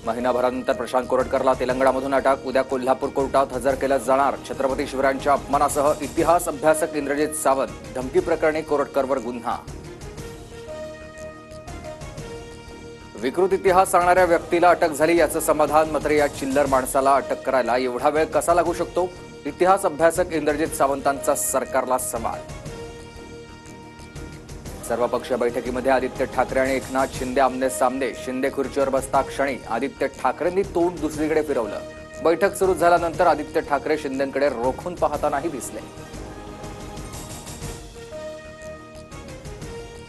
महिनाभरानंतर प्रशांत कोरटकरला तेलंगणामधून अटक. उद्या कोल्हापूर कोर्टात हजर केलं जाणार. छत्रपती शिवरायांच्या अपमानासह इतिहास अभ्यासक इंद्रजित सावंत धमकी प्रकरणी कोरटकरवर गुन्हा. विकृत इतिहास सांगणाऱ्या व्यक्तीला अटक झाली याचं समाधान, मात्र या चिल्लर माणसाला अटक करायला एवढा वेळ कसा लागू शकतो? इतिहास अभ्यासक इंद्रजित सावंतांचा सरकारला सवाल. सर्वपक्षीय बैठकीमध्ये आदित्य ठाकरे आणि एकनाथ शिंदे आमने सामने. शिंदे खुर्चीवर बसता क्षणी आदित्य ठाकरेंनी तोंड दुसरीकडे फिरवलं. बैठक सुरू झाल्यानंतर आदित्य ठाकरे शिंदेंकडे रोखून पाहतानाही दिसले.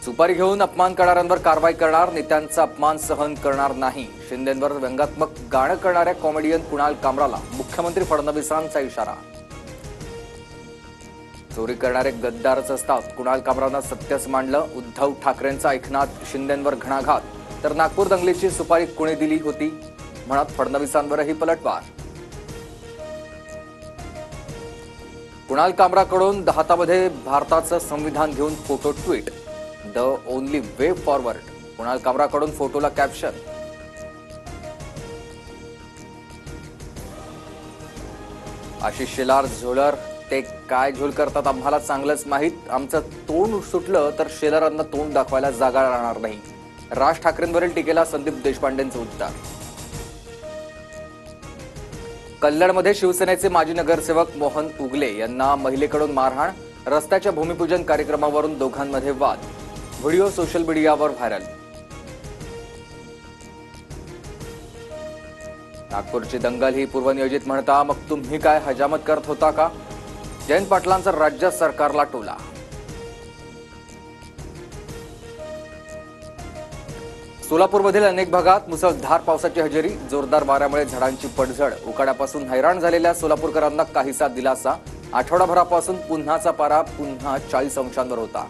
सुपारी घेऊन अपमान करणाऱ्यांवर कारवाई करणार. नेत्यांचा अपमान सहन करणार नाही. शिंदेंवर व्यंगात्मक गाणं करणाऱ्या कॉमेडियन कुणाल कामराला मुख्यमंत्री फडणवीसांचा इशारा. चोरी करणारे गद्दारच असतात. कुणाल कामरानं सत्यच मांडलं. उद्धव ठाकरेंचा एकनाथ शिंदेंवर घणाघात. तर नागपूर दंगलीची सुपारी कुणी दिली होती म्हणत फडणवीसांवरही पलटवार. कुणाल कामराकडून हातामध्ये भारताचं संविधान घेऊन photo tweet. The only way forward. Kunal कामराकडून फोटोला कॅप्शन. आशिष शेलार झोलर. ते काय झोल करतात आम्हाला चांगलंच माहीत. आमचं तोंड सुटलं तर शेलारांना तोंड दाखवायला जागा राहणार नाही. राज ठाकरेंवरील टीकेला संदीप देशपांडेंचं उत्तर. कल्याणमध्ये शिवसेनेचे माजी नगरसेवक मोहन उगले यांना महिलेकडून मारहाण. रस्त्याच्या भूमिपूजन कार्यक्रमावरून दोघांमध्ये वाद. व्हिडिओ सोशल मीडियावर व्हायरल. नागपूरची दंगल ही पूर्वनियोजित म्हणता मग तुम्ही काय हजामत करत होता का? जयंत पाटलांचा राज्य सरकारला टोला. सोलापूरमधील अनेक भागात मुसळधार पावसाची हजेरी. जोरदार वाऱ्यामुळे झाडांची पडझड. उकाड्यापासून हैराण झालेल्या सोलापूरकरांना काहीसा दिलासा. आठवडाभरापासून पुन्हाचा पारा पुन्हा 40 अंशांवर होता.